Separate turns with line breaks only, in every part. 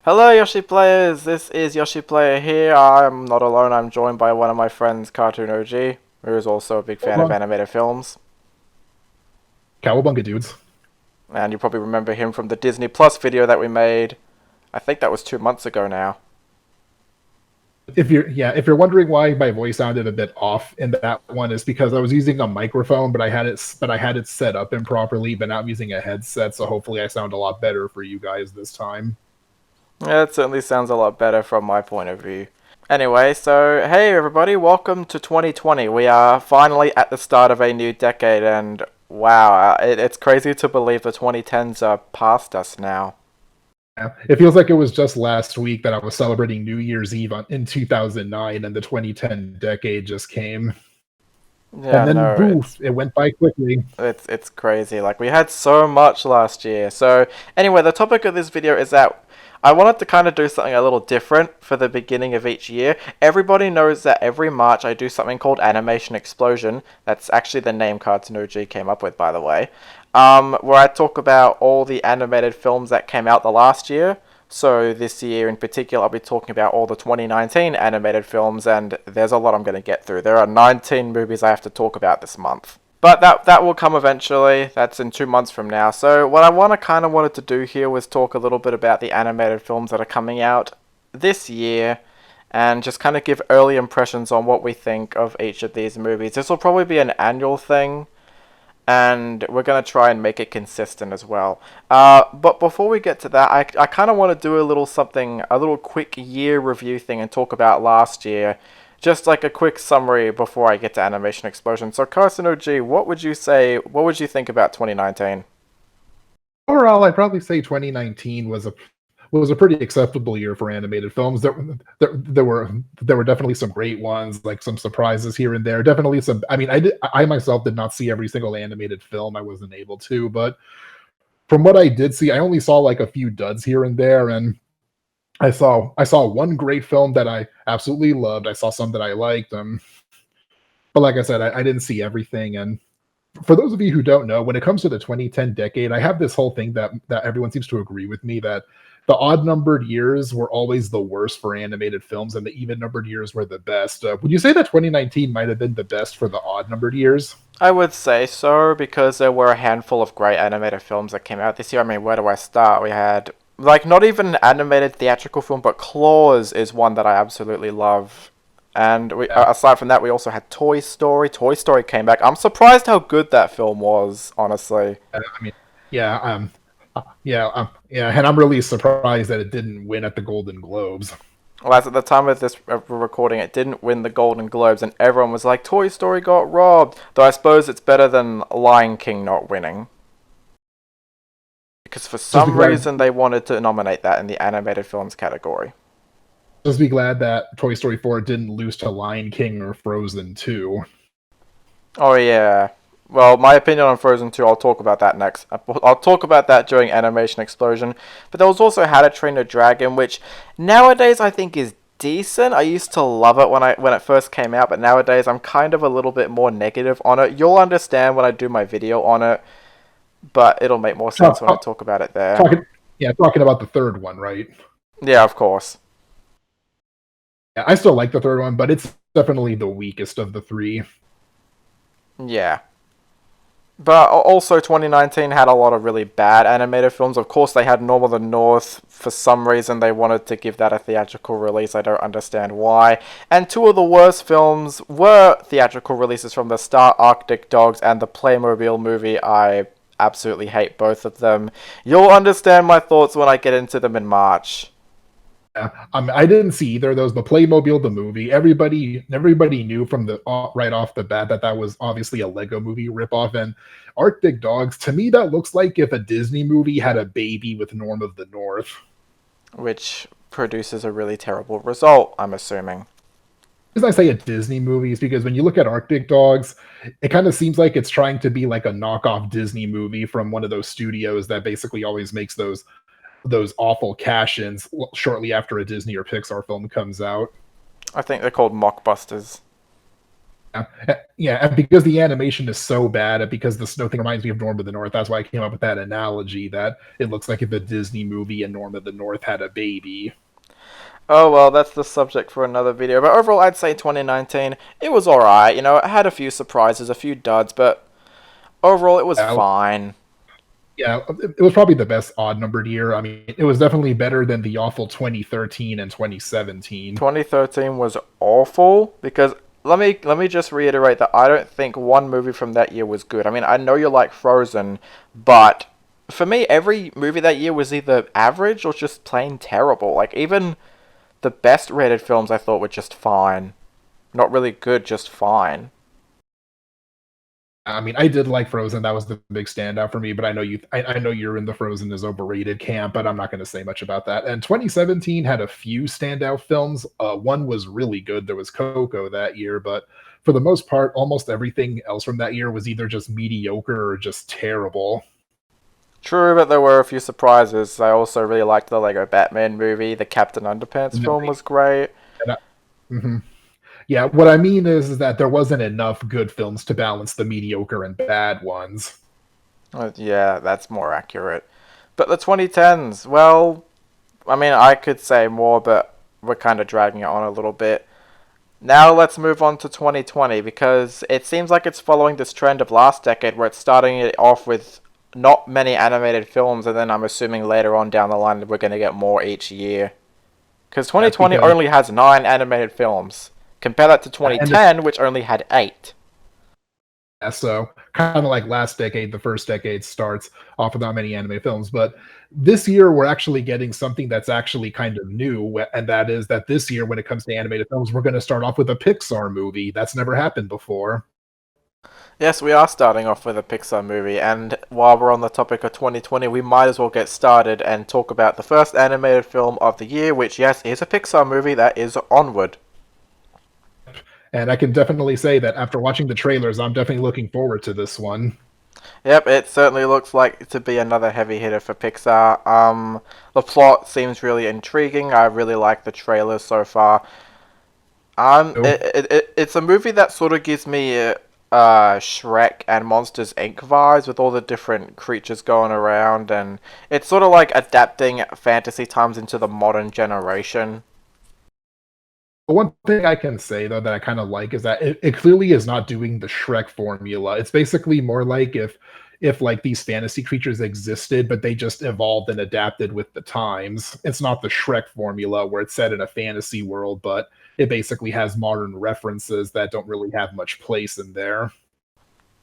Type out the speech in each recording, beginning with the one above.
Hello Yoshi Players, this is Yoshi Player here. I'm not alone, I'm joined by one of my friends, TheCartoonOG, who is also a big fan of
Cowabunga,
animated films.
Cowabunga dudes.
And you probably remember him from the Disney Plus video that we made. I think that was 2 months ago now.
If you're wondering why my voice sounded a bit off in that one, is because I was using a microphone, but I had it set up improperly. But now I'm using a headset, so hopefully I sound a lot better for you guys this time.
Yeah, it certainly sounds a lot better from my point of view. Anyway, so hey everybody, welcome to 2020. We are finally at the start of a new decade, and wow, it's crazy to believe the 2010s are past us now.
Yeah. It feels like it was just last week that I was celebrating New Year's Eve in 2009, and the 2010 decade just came,
Yeah,
and then
no,
boof, it went by quickly.
it's crazy. Like we had so much last year. So anyway, the topic of this video is that I wanted to kind of do something a little different for the beginning of each year. Everybody knows that every March I do something called Animation Explosion. That's actually the name TheCartoonOG came up with, by the way. Where I talk about all the animated films that came out the last year. So this year in particular, I'll be talking about all the 2019 animated films, and there's a lot I'm going to get through. There are 19 movies I have to talk about this month. But that will come eventually. That's in 2 months from now. So what I wanted to do here was talk a little bit about the animated films that are coming out this year, and just kind of give early impressions on what we think of each of these movies. This will probably be an annual thing, and we're going to try and make it consistent as well. But before we get to that, I kind of want to do a little something, a little quick year review thing and talk about last year. Just like a quick summary before I get to Animation Explosion. So, Carson OG, what would you say, what would you think about 2019?
Overall, I'd probably say 2019 was a pretty acceptable year for animated films. There were definitely some great ones, like some surprises here and there. Definitely some. I mean, I myself did not see every single animated film. I wasn't able to, but from what I did see, I only saw like a few duds here and there, and I saw one great film that I absolutely loved. I saw some that I liked, but like I said, I didn't see everything. And for those of you who don't know, when it comes to the 2010 decade, I have this whole thing that everyone seems to agree with me that the odd numbered years were always the worst for animated films, and the even numbered years were the best. Would you say that 2019 might have been the best for the odd numbered years?
I would say so, because there were a handful of great animated films that came out this year. I mean, where do I start? We had, like, not even an animated theatrical film, but Claws is one that I absolutely love. And
Yeah,
aside from that, we also had Toy Story. Toy Story came back. I'm surprised how good that film was, honestly.
I mean, yeah, yeah, and I'm really surprised that it didn't win at the Golden Globes.
Well, as at the time of this recording, it didn't win the Golden Globes, and everyone was like, Toy Story got robbed. Though I suppose it's better than Lion King not winning. Because for
Just be
some
glad,
reason they wanted to nominate that in the animated films category.
just be glad that Toy Story 4 didn't lose to Lion King or Frozen 2.
Oh yeah. Well, my opinion on Frozen 2, I'll talk about that next. I'll talk about that during Animation Explosion. But there was also How to Train Your Dragon, which nowadays I think is decent. I used to love it when it first came out, but nowadays I'm kind of a little bit more negative on it. You'll understand when I do my video on it, but it'll make more sense when I
Oh,
talk about it there.
talking, yeah, talking about the third one, right?
Yeah, of course.
Yeah, I still like the third one, but it's definitely the weakest of the three.
Yeah. But also, 2019 had a lot of really bad animated films. Of course, they had Normal the North. For some reason, they wanted to give that a theatrical release. I don't understand why. And two of the worst films were theatrical releases from the start, Arctic Dogs and the Playmobil movie. I absolutely hate both of them. You'll understand my thoughts when I get into them in March.
Yeah, I didn't see either of those, but Playmobil the movie, everybody knew from the right off the bat that that was obviously a Lego movie ripoff. And Arctic Dogs, to me, that looks like if a Disney movie had a baby with Norm of the North.
Which produces a really terrible result, I'm assuming.
As I say a Disney movie is because when you look at Arctic Dogs, it kind of seems like it's trying to be like a knockoff Disney movie from one of those studios that basically always makes those awful cash-ins shortly after a Disney or Pixar film comes out.
I think they're called mockbusters.
Yeah, and because the animation is so bad, and because the snow thing reminds me of Norm of the North, that's why I came up with that analogy that it looks like if a Disney movie and Norm of the North had a baby.
Oh well, that's the subject for another video. But overall, I'd say 2019, it was alright. You know, it had a few surprises, a few duds, but overall, it was
Uh,
fine.
yeah, it was probably the best odd numbered year. I mean, it was definitely better than the awful 2013 and 2017.
2013 was awful because let me just reiterate that I don't think one movie from that year was good. I mean, I know you like Frozen, but for me, every movie that year was either average or just plain terrible. Like even the best rated films I thought were just fine. Not really good, just fine.
I mean, I did like Frozen. That was the big standout for me. But I know you're in the Frozen is overrated camp. But I'm not going to say much about that. And 2017 had a few standout films. One was really good. There was Coco that year, but for the most part, almost everything else from that year was either just mediocre or just terrible.
True, but there were a few surprises. I also really liked the Lego Batman movie. The Captain Underpants
And then
film was great.
and I- mhm. Yeah, what I mean is that there wasn't enough good films to balance the mediocre and bad ones.
Yeah, that's more accurate. But the 2010s, well, I mean, I could say more, but we're kind of dragging it on a little bit. Now let's move on to 2020 because it seems like it's following this trend of last decade where it's starting it off with not many animated films, and then I'm assuming later on down the line we're going to get more each year. Because
That's
2020
because
only has 9 animated films. Compare that to
and this
2010, which only had 8.
Yeah, so kind of like last decade, the first decade starts off with not many anime films, but this year we're actually getting something that's actually kind of new, and that is that this year, when it comes to animated films, we're going to start off with a Pixar movie. That's never happened before.
Yes, we are starting off with a Pixar movie, and while we're on the topic of 2020, we might as well get started and talk about the first animated film of the year, which, yes, is a Pixar movie, that is Onward.
And I can definitely say that after watching the trailers, I'm definitely looking forward to this one.
Yep, it certainly looks like to be another heavy hitter for Pixar. The plot seems really intriguing. I really like the trailers so far.
So,
It's a movie that sort of gives me Shrek and Monsters Inc. vibes with all the different creatures going around, and it's sort of like adapting fantasy times into the modern generation.
one thing I can say though that I kind of like is that it clearly is not doing the Shrek formula. It's basically more like if like these fantasy creatures existed, but they just evolved and adapted with the times. It's not the Shrek formula where it's set in a fantasy world, but it basically has modern references that don't really have much place in there.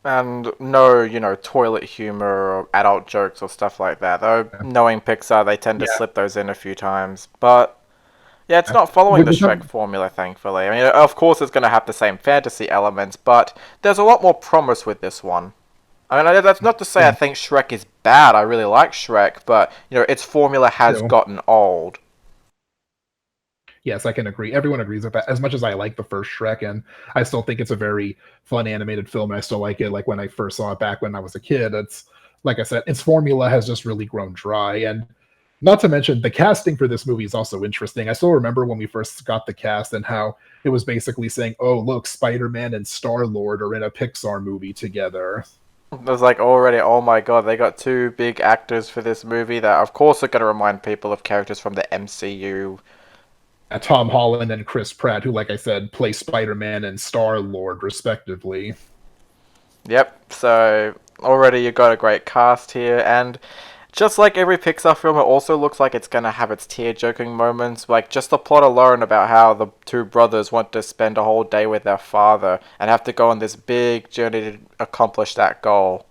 And no, toilet humor or adult jokes or stuff like that. Though, knowing Pixar, they tend to
Yeah.
slip those in a few times. But yeah, it's
Yeah.
not following
With
the
the
Shrek formula, thankfully. I mean, of course, it's going to have the same fantasy elements, but there's a lot more promise with this one. I mean, that's not to say I
yeah,
think Shrek is bad. I really like Shrek, but its formula has
too.
gotten old.
Yes, I can agree. Everyone agrees with that. As much as I like the first Shrek, and I still think it's a very fun animated film, and I still like it. Like when I first saw it back when I was a kid, it's like I said, its formula has just really grown dry. And not to mention, the casting for this movie is also interesting. I still remember when we first got the cast and how it was basically saying, "Oh, look, Spider-Man and Star-Lord are in a Pixar movie together."
It was like already, oh my god, they got two big actors for this movie that, of course, are going to remind people of characters from the MCU.
Tom Holland and Chris Pratt, who, like I said, play Spider-Man and Star-Lord respectively.
Yep, so already you got a great cast here, and just like every Pixar film, it also looks like it's gonna have its tear-jerking moments. Like just the plot alone about how the two brothers want to spend a whole day with their father and have to go on this big journey to accomplish that goal.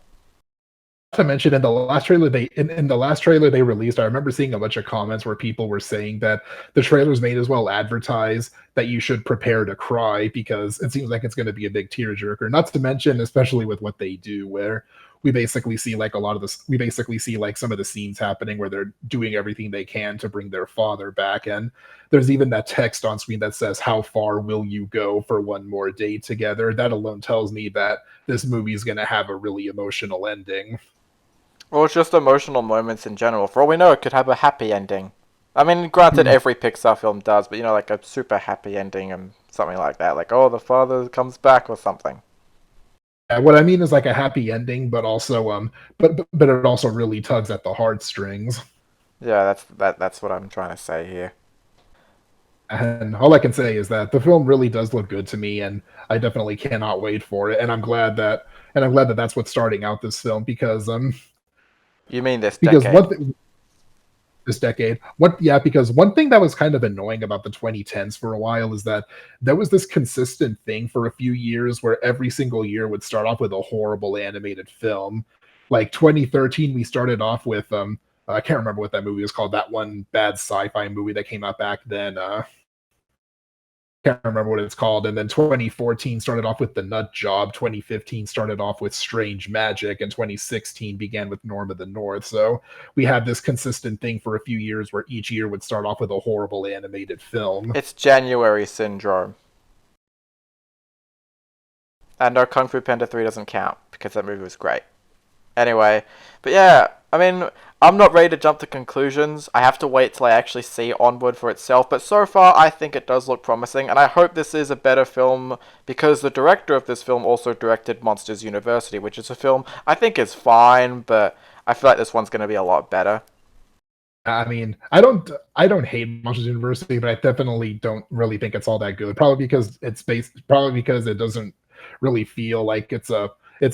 To mention in the last trailer they released, I remember seeing a bunch of comments where people were saying that the trailers may as well advertise that you should prepare to cry because it seems like it's going to be a big tearjerker. Not to mention, especially with what they do, where we basically see like a lot of this, we basically see like some of the scenes happening where they're doing everything they can to bring their father back, and there's even that text on screen that says, "How far will you go for one more day together?" That alone tells me that this movie is going to have a really emotional ending.
Or it's just emotional moments in general. For all we know, it could have a happy ending. I mean, granted, every Pixar film does, but like a super happy ending and something like that. Like, oh, the father comes back or something.
What I mean is like a happy ending, but also but it also really tugs at the heartstrings.
Yeah, that's what I'm trying to say here.
And all I can say is that the film really does look good to me, and I definitely cannot wait for it. And I'm glad that that's what's starting out this film
You mean this
because
decade?
this decade. What yeah, because one thing that was kind of annoying about the 2010s for a while is that there was this consistent thing for a few years where every single year would start off with a horrible animated film. Like 2013, we started off with I can't remember what that movie was called. That one bad sci-fi movie that came out back then. Can't remember what it's called. And then 2014 started off with The Nut Job. 2015 started off with Strange Magic, and 2016 began with Norm of the North. So we had this consistent thing for a few years where each year would start off with a horrible animated film.
It's January syndrome. And no, Kung Fu Panda 3 doesn't count because that movie was great. Anyway, but yeah, I mean, I'm not ready to jump to conclusions. I have to wait till I actually see Onward for itself. But so far, I think it does look promising, and I hope this is a better film because the director of this film also directed Monsters University, which is a film I think is fine, but I feel like this one's going to be a lot better.
I mean, I don't hate Monsters University, but I definitely don't really think it's all that good. Probably because it doesn't really feel like it's a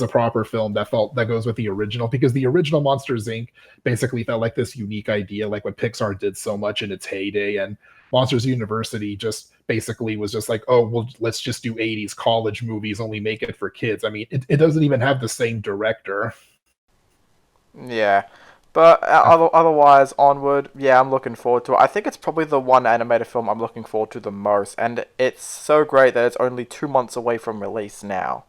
proper film that goes with the original, because the original Monsters Inc. basically felt like this unique idea, like what Pixar did so much in its heyday, and Monsters University just basically was just like, oh, well, let's just do 80s college movies, only make it for kids. I mean, it doesn't even have the same director.
Yeah. But otherwise, Onward, yeah, I'm looking forward to it. I think it's probably the one animated film I'm looking forward to the most, and it's so great that it's only 2 months away from release now.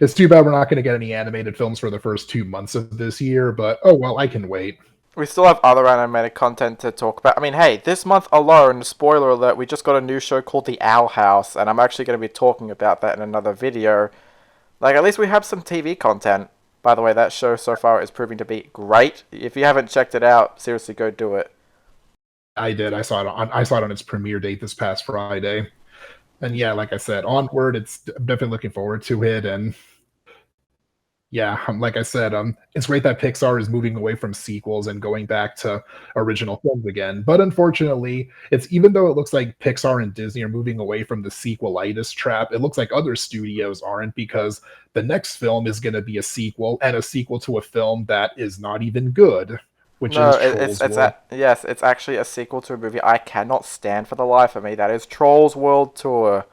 It's too bad we're not going to get any animated films for the first 2 months of this year, but oh well, I can wait.
We still have other animated content to talk about. I mean, hey, this month alone, spoiler alert, we just got a new show called The Owl House, and I'm actually going to be talking about that in another video. Like, at least we have some TV content. By the way, that show so far is proving to be great. If you haven't checked it out, seriously, go do it.
I did. I saw it on its premiere date this past Friday. And yeah, like I said, Onward, I'm definitely looking forward to it. And yeah, like I said, it's great that Pixar is moving away from sequels and going back to original films again. But unfortunately, it's even though it looks like Pixar and Disney are moving away from the sequelitis trap, it looks like other studios aren't, because the next film is going to be a sequel, and a sequel to a film that is not even good, which
No,
is
it's
Trolls World.
yes, it's actually a sequel to a movie I cannot stand for the life of me. That is Trolls World Tour.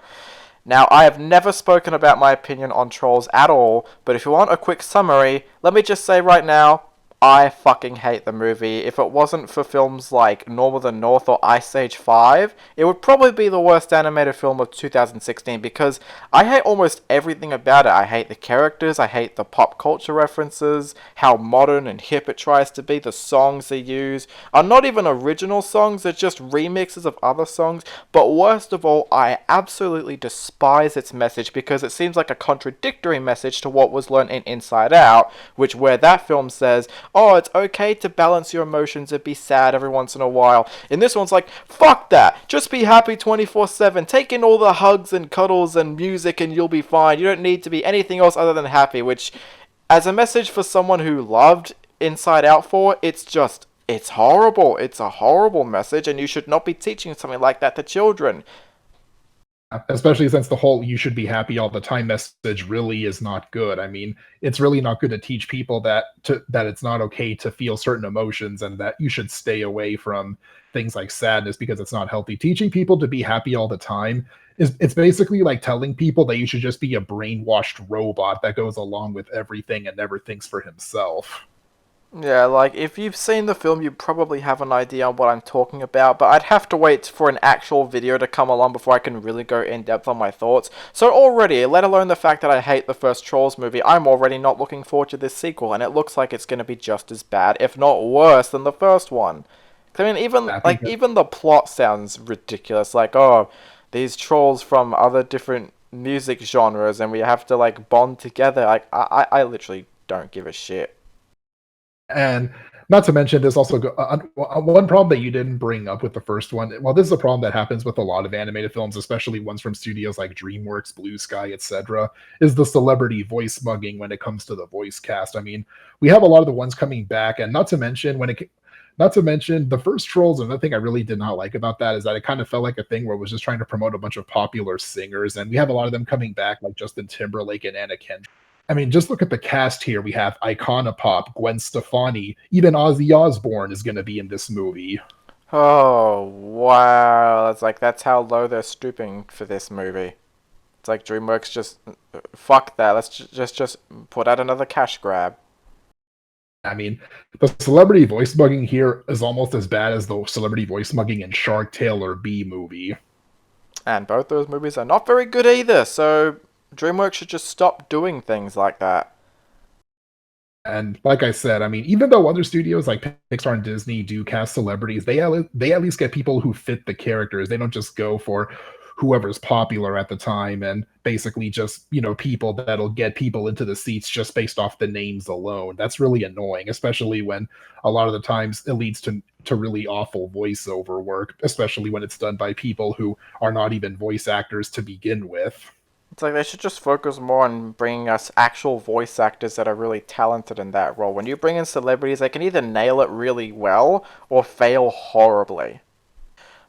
Now, I have never spoken about my opinion on Trolls at all, but if you want a quick summary, let me just say right now, I fucking hate the movie. If it wasn't for films like Norm of the North or Ice Age 5, it would probably be the worst animated film of 2016 because I hate almost everything about it. I hate the characters, I hate the pop culture references, how modern and hip it tries to be, the songs they use are not even original songs, they're just remixes of other songs. But worst of all, I absolutely despise its message because it seems like a contradictory message to what was learned in Inside Out, which where that film says, oh, it's okay to balance your emotions and be sad every once in a while. In this one's like, fuck that. Just be happy 24/7. Take in all the hugs and cuddles and music and you'll be fine. You don't need to be anything else other than happy, which, as a message for someone who loved Inside Out 4, it's horrible. It's a horrible message, and you should not be teaching something like that to children.
Especially since the whole "you should be happy all the time" message really is not good. I mean, it's really not good to teach people that it's not okay to feel certain emotions, and that you should stay away from things like sadness because it's not healthy. Teaching people to be happy all the time is it's basically like telling people that you should just be a brainwashed robot that goes along with everything and never thinks for himself.
Yeah, like, if you've seen the film, you probably have an idea on what I'm talking about, but I'd have to wait for an actual video to come along before I can really go in depth on my thoughts. So already, let alone the fact that I hate the first Trolls movie, I'm already not looking forward to this sequel, and it looks like it's going to be just as bad, if not worse, than the first one. I mean,
I think
even the plot sounds ridiculous. Like, oh, these trolls from other different music genres, and we have to, like, bond together. Like, I literally don't give a shit.
And not to mention, this also one problem that you didn't bring up with the first one. Well, this is a problem that happens with a lot of animated films, especially ones from studios like DreamWorks, Blue Sky, etc. Is the celebrity voice mugging when it comes to the voice cast. I mean, we have a lot of the ones coming back, and not to mention the first Trolls. Another thing I really did not like about that is that it kind of felt like a thing where it was just trying to promote a bunch of popular singers, and we have a lot of them coming back, like Justin Timberlake and Anna Kendrick. I mean, just look at the cast here. We have Iconopop, Gwen Stefani, even Ozzy Osbourne is going to be in this movie.
Oh, wow. That's how low they're stooping for this movie. It's like DreamWorks just fuck that. Let's just put out another cash grab.
I mean, the celebrity voice mugging here is almost as bad as the celebrity voice mugging in Shark Tale or Bee Movie.
And both those movies are not very good either, so DreamWorks should just stop doing things like that.
And like I said, I mean, even though other studios like Pixar and Disney do cast celebrities, they at least get people who fit the characters. They don't just go for whoever's popular at the time and basically just, people that'll get people into the seats just based off the names alone. That's really annoying, especially when a lot of the times it leads to really awful voiceover work, especially when it's done by people who are not even voice actors to begin with.
It's like they should just focus more on bringing us actual voice actors that are really talented in that role. When you bring in celebrities, they can either nail it really well or fail horribly.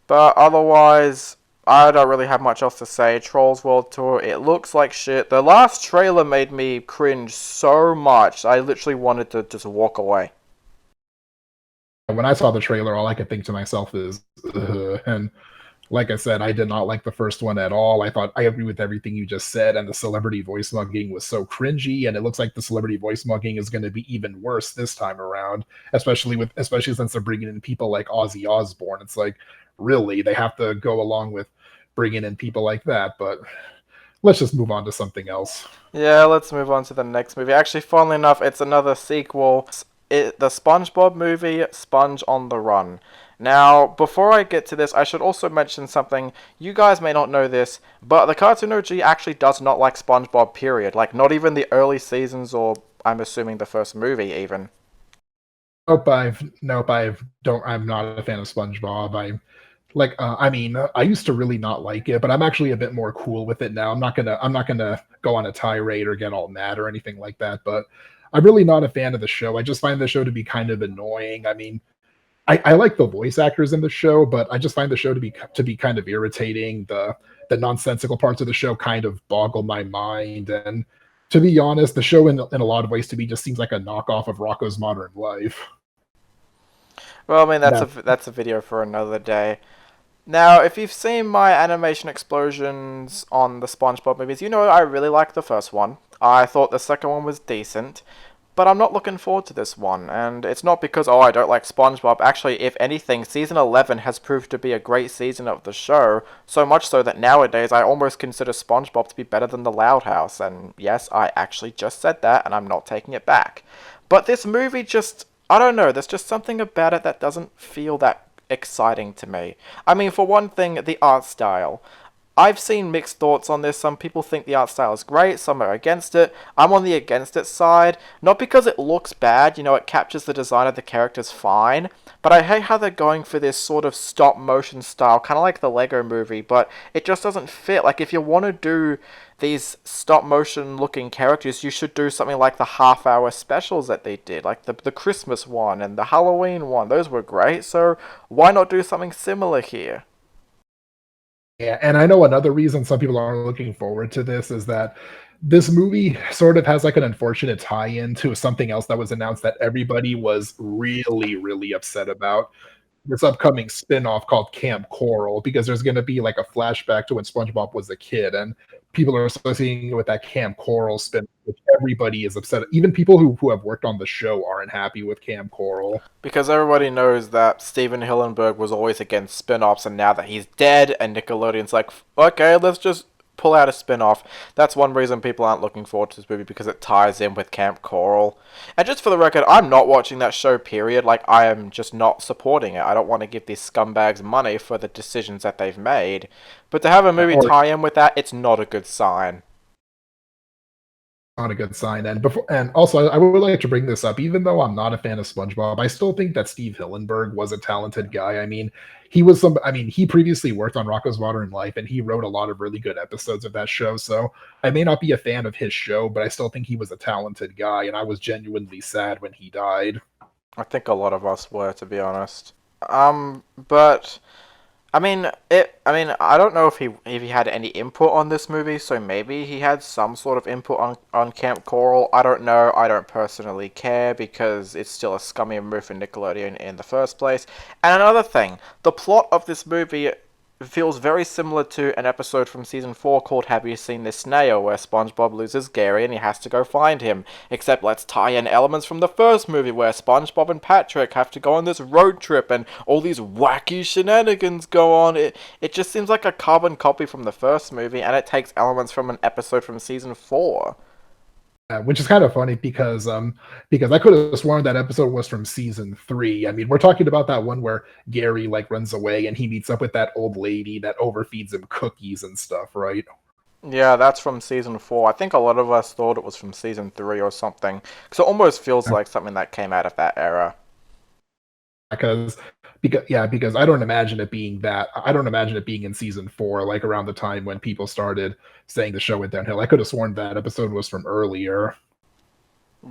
But otherwise, I don't really have much else to say. Trolls World Tour, it looks like shit. The last trailer made me cringe so much, I literally wanted to just walk away.
When I saw the trailer, all I could think to myself is, ugh. And like I said, I did not like the first one at all. I thought I agree with everything you just said, and the celebrity voice mugging was so cringy, and it looks like the celebrity voice mugging is going to be even worse this time around, especially since they're bringing in people like Ozzy Osbourne. It's like, really, they have to go along with bringing in people like that, but let's just move on to something else.
Yeah, let's move on to the next movie. Actually, funnily enough, it's another sequel. The SpongeBob movie, Sponge on the Run. Now, before I get to this, I should also mention something. You guys may not know this, but the Cartoon OG actually does not like SpongeBob, period. Like, not even the early seasons, or I'm assuming the first movie, even.
I'm not a fan of SpongeBob. I mean, I used to really not like it, but I'm actually a bit more cool with it now. I'm not gonna go on a tirade or get all mad or anything like that. But I'm really not a fan of the show. I just find the show to be kind of annoying. I mean, I like the voice actors in the show, but I just find the show to be kind of irritating. The nonsensical parts of the show kind of boggle my mind, and to be honest, the show in a lot of ways to me just seems like a knockoff of Rocco's Modern Life.
Well, I mean,
That
that's a video for another day. Now, if you've seen my animation explosions on the SpongeBob movies, you know I really liked the first one. I thought the second one was decent, but I'm not looking forward to this one. And it's not because, oh, I don't like SpongeBob. Actually, if anything, season 11 has proved to be a great season of the show, so much so that nowadays I almost consider SpongeBob to be better than the Loud House. And yes, I actually just said that, and I'm not taking it back. But this movie just, I don't know, there's just something about it that doesn't feel that exciting to me. I mean, for one thing, the art style. I've seen mixed thoughts on this. Some people think the art style is great, some are against it. I'm on the against it side. Not because it looks bad, it captures the design of the characters fine, but I hate how they're going for this sort of stop motion style, kind of like the Lego movie, but it just doesn't fit. Like, if you want to do these stop motion looking characters, you should do something like the half-hour specials that they did, like the Christmas one and the Halloween one. Those were great, so why not do something similar here?
Yeah, and I know another reason some people aren't looking forward to this is that this movie sort of has like an unfortunate tie-in to something else that was announced that everybody was really, really upset about. This upcoming spin-off called Camp Coral, because there's going to be like a flashback to when SpongeBob was a kid, and people are associating it with that Camp Coral spin, which everybody is upset. Even people who have worked on the show aren't happy with Camp Coral.
Because everybody knows that Steven Hillenburg was always against spin-offs, and now that he's dead, and Nickelodeon's like, okay, let's just pull out a spin-off. That's one reason people aren't looking forward to this movie, because it ties in with Camp Coral. And just for the record, I'm not watching that show, period. Like, I am just not supporting it. I don't want to give these scumbags money for the decisions that they've made. But to have a movie
Or
tie in with that, it's not a good sign.
Not a good sign. And also, I would like to bring this up. Even though I'm not a fan of SpongeBob, I still think that Steve Hillenburg was a talented guy. I mean, he was some. I mean, he previously worked on Rocko's Modern Life, and he wrote a lot of really good episodes of that show. So I may not be a fan of his show, but I still think he was a talented guy, and I was genuinely sad when he died.
I think a lot of us were, to be honest. But I mean, I don't know if he had any input on this movie, so maybe he had some sort of input on Camp Coral. I don't know. I don't personally care because it's still a scummy move for Nickelodeon in the first place. And another thing, the plot of this movie feels very similar to an episode from season 4 called Have You Seen This Snail, where SpongeBob loses Gary and he has to go find him. Except let's tie in elements from the first movie where SpongeBob and Patrick have to go on this road trip and all these wacky shenanigans go on. It just seems like a carbon copy from the first movie, and it takes elements from an episode from season 4.
Which is kind of funny because I could have sworn that episode was from season 3. I mean, we're talking about that one where Gary like runs away and he meets up with that old lady that overfeeds him cookies and stuff, right?
Yeah, that's from season 4. I think a lot of us thought it was from season 3 or something, because it almost feels like something that came out of that era.
because because I don't imagine it being that. I don't imagine it being in season 4, like around the time when people started saying the show went downhill. I could have sworn that episode was from earlier.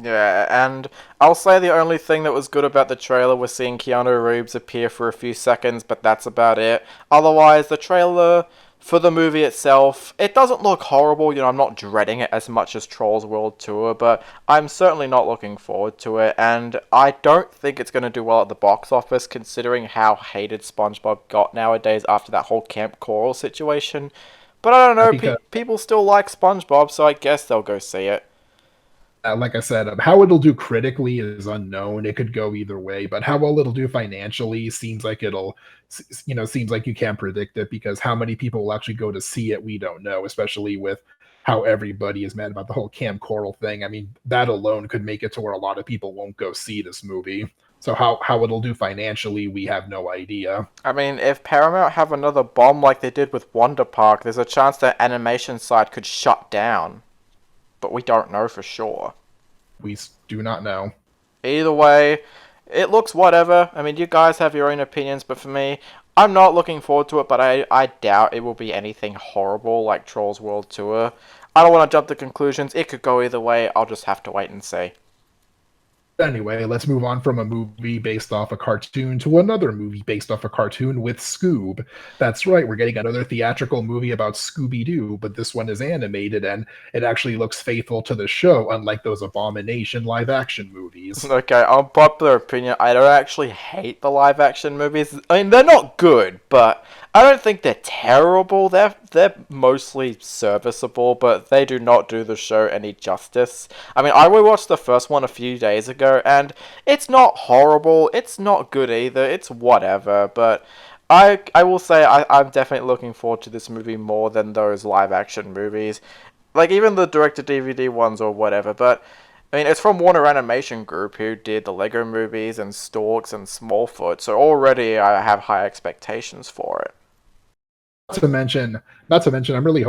Yeah, and I'll say the only thing that was good about the trailer was seeing Keanu Reeves appear for a few seconds, but that's about it. Otherwise, the trailer for the movie itself, it doesn't look horrible. You know, I'm not dreading it as much as Trolls World Tour, but I'm certainly not looking forward to it, and I don't think it's going to do well at the box office, considering how hated SpongeBob got nowadays after that whole Camp Coral situation. But I don't know,
Because
people still like SpongeBob, so I guess they'll go see it.
like I said, how it'll do critically is unknown. It could go either way, but how well it'll do financially seems like seems like you can't predict it because how many people will actually go to see it, we don't know, especially with how everybody is mad about the whole Cam Coral thing. I mean, that alone could make it to where a lot of people won't go see this movie. So how it'll do financially, we have no idea.
I mean, if Paramount have another bomb like they did with Wonder Park, there's a chance their animation side could shut down. But we don't know for sure.
We do not know.
Either way, it looks whatever. I mean, you guys have your own opinions, but for me, I'm not looking forward to it, but I doubt it will be anything horrible like Trolls World Tour. I don't want to jump to conclusions. It could go either way. I'll just have to wait and see.
Anyway, let's move on from a movie based off a cartoon to another movie based off a cartoon with Scoob. That's right, we're getting another theatrical movie about Scooby-Doo, but this one is animated and it actually looks faithful to the show, unlike those Abomination live-action movies.
Okay, unpopular opinion, I don't actually hate the live action movies. I mean, they're not good, but I don't think they're terrible. They're mostly serviceable, but they do not do the show any justice. I mean, I rewatched the first one a few days ago, and it's not horrible. It's not good either. It's whatever, but I will say I'm definitely looking forward to this movie more than those live action movies. Like, even the direct-to-DVD ones or whatever, but I mean, it's from Warner Animation Group, who did the Lego movies and Storks and Smallfoot, so already I have high expectations for it.
Not to mention, I'm really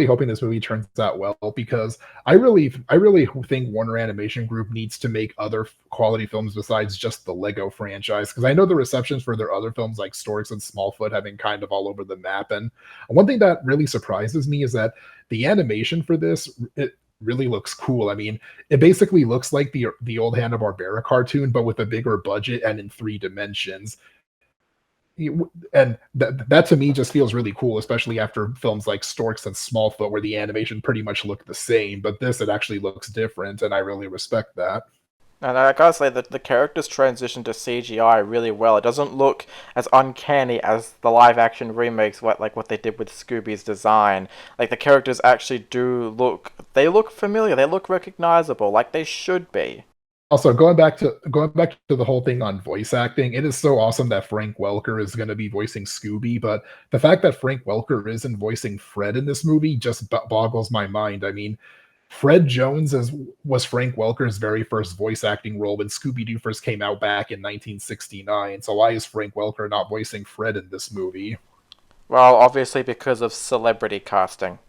hoping this movie turns out well because I really think Warner Animation Group needs to make other quality films besides just the Lego franchise. Because I know the receptions for their other films like Storks and Smallfoot have been kind of all over the map. And one thing that really surprises me is that the animation for this it really looks cool. I mean, it basically looks like the old Hanna-Barbera cartoon, but with a bigger budget and in 3 dimensions. And that to me just feels really cool, especially after films like Storks and Smallfoot, where the animation pretty much looked the same. But this, it actually looks different, and I really respect that.
And I gotta say that the characters transition to CGI really well. It doesn't look as uncanny as the live action remakes, like what they did with Scooby's design. Like, the characters actually they look familiar, they look recognizable, like they should be.
Also, going back to the whole thing on voice acting, it is so awesome that Frank Welker is going to be voicing Scooby, but the fact that Frank Welker isn't voicing Fred in this movie just boggles my mind. I mean, Fred Jones was Frank Welker's very first voice acting role when Scooby-Doo first came out back in 1969. So why is Frank Welker not voicing Fred in this movie?
Well, obviously because of celebrity casting.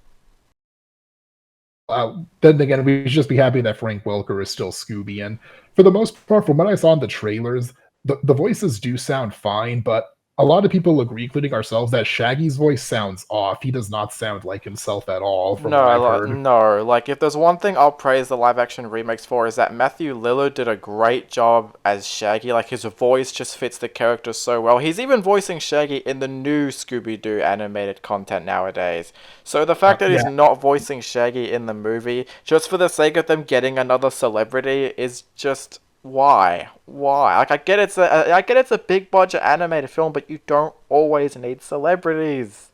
then again, we should just be happy that Frank Welker is still Scooby. And for the most part, from what I saw in the trailers, the voices do sound fine, but a lot of people agree, including ourselves, that Shaggy's voice sounds off. He does not sound like himself at all, from what I've heard.
No. Like, if there's one thing I'll praise the live action remakes for is that Matthew Lillard did a great job as Shaggy. Like, his voice just fits the character so well. He's even voicing Shaggy in the new Scooby-Doo animated content nowadays. So the fact that he's
Yeah,
not voicing Shaggy in the movie, just for the sake of them getting another celebrity, is just why? Why? Like, I get it's a big budget animated film, but you don't always need celebrities.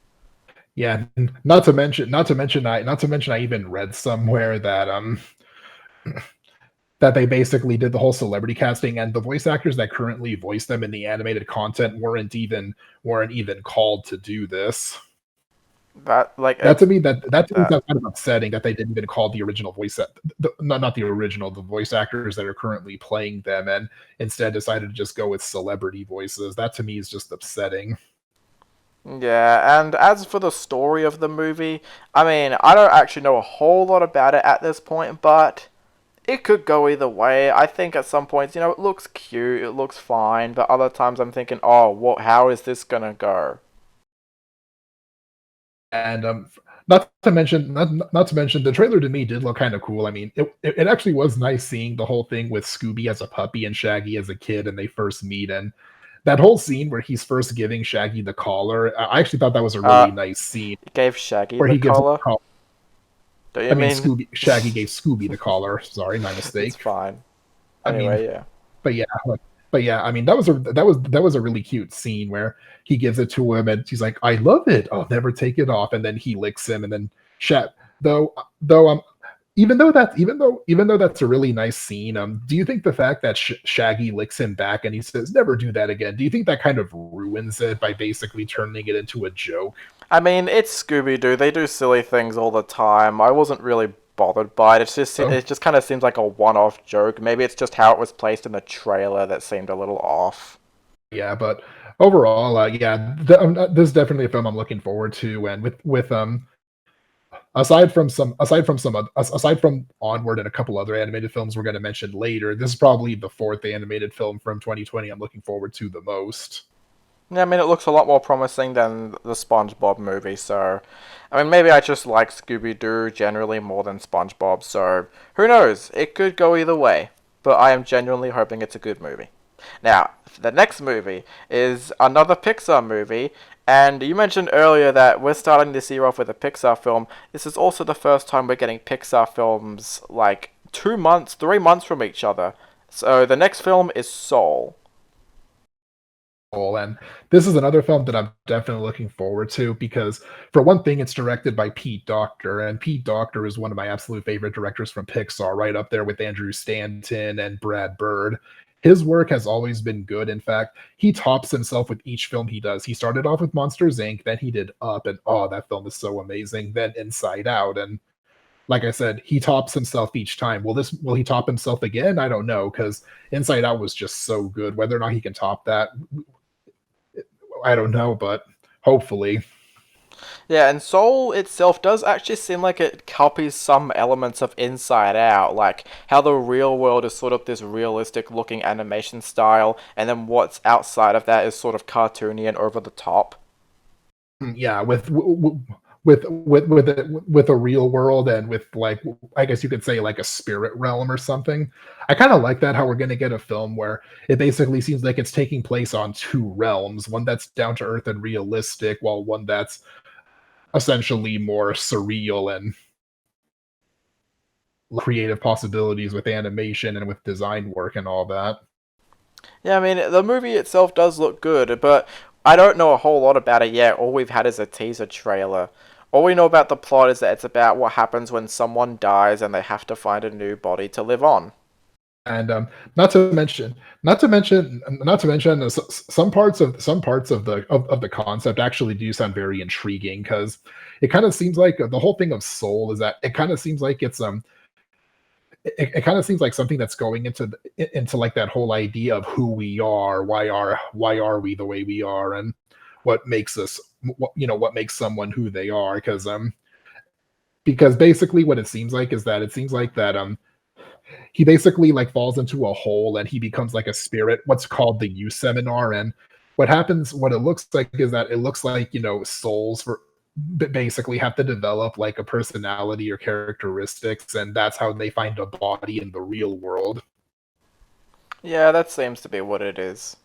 yeah. Not to mention, I even read somewhere that that they basically did the whole celebrity casting, and the voice actors that currently voice them in the animated content weren't even called to do this.
That like
That to me
that.
sounds kind of upsetting that they didn't even call the original not the original, the voice actors that are currently playing them, and instead decided to just go with celebrity voices. That to me is just upsetting.
Yeah, and as for the story of the movie, I mean, I don't actually know a whole lot about it at this point, but it could go either way. I think at some points, it looks cute, it looks fine, but other times I'm thinking, oh, what? How is this gonna go?
And not to mention, the trailer to me did look kind of cool. I mean, it actually was nice seeing the whole thing with Scooby as a puppy and Shaggy as a kid, and they first meet, and that whole scene where he's first giving Shaggy the collar. I actually thought that was a
Uh,
really nice scene
gave Shaggy
where
the
he gives him
collar.
the collar.
Do you
I mean,
mean?
Scooby Shaggy gave Scooby the collar. Sorry, my
It's
mistake.
fine.
I mean,
Anyway, yeah.
but yeah, I mean, that was a really cute scene where he gives it to him, and he's like, "I love it. I'll never take it off." And then he licks him, and then Shat. Though even though that's a really nice scene, do you think the fact that Shaggy licks him back and he says, "Never do that again," do you think that kind of ruins it by basically turning it into a joke?
I mean, it's Scooby Doo. They do silly things all the time. I wasn't really bothered by it.
Oh,
It just kind of seems like a one-off joke. Maybe it's just how it was placed in the trailer that seemed a little off.
yeah, but overall, this is definitely a film I'm looking forward to, and with aside from Onward and a couple other animated films we're going to mention later, this is probably the fourth animated film from 2020 I'm looking forward to the most.
Yeah, I mean, it looks a lot more promising than the SpongeBob movie, so... I mean, maybe I just like Scooby Doo generally more than SpongeBob, so... Who knows? It could go either way. But I am genuinely hoping it's a good movie. Now, the next movie is another Pixar movie, and you mentioned earlier that we're starting this year off with a Pixar film. This is also the first time we're getting Pixar films, like, 2 months, 3 months from each other. So the next film is Soul.
And this is another film that I'm definitely looking forward to because, for one thing, it's directed by Pete Docter, and Pete Docter is one of my absolute favorite directors from Pixar, right up there with Andrew Stanton and Brad Bird. His work has always been good. In fact, he tops himself with each film he does. He started off with Monsters Inc., then he did Up, and oh, that film is so amazing. Then Inside Out, and like I said, he tops himself each time. Will he top himself again? I don't know, because Inside Out was just so good. Whether or not he can top that, I don't know, but hopefully.
Yeah, and Soul itself does actually seem like it copies some elements of Inside Out, like how the real world is sort of this realistic looking animation style, and then what's outside of that is sort of cartoony and over the top.
Yeah, with a real world and with, like, I guess you could say, like a spirit realm or something. I kind of like that, how we're going to get a film where it basically seems like it's taking place on two realms, one that's down to earth and realistic, while one that's essentially more surreal and creative possibilities with animation and with design work and all that.
Yeah, I mean, the movie itself does look good, but I don't know a whole lot about it yet. All we've had is a teaser trailer. All we know about the plot is that it's about what happens when someone dies and they have to find a new body to live on.
And not to mention, some parts of the concept actually do sound very intriguing, because it kind of seems like the whole thing of Soul is that it kind of seems like it kind of seems like something that's going into like that whole idea of who we are, why are we the way we are, and what makes us, what makes someone who they are. Because because basically what it seems like is that he basically like falls into a hole and he becomes like a spirit, what's called the U seminar. And what it looks like is that it looks like, souls for basically have to develop like a personality or characteristics, and that's how they find a body in the real world.
Yeah, that seems to be what it is.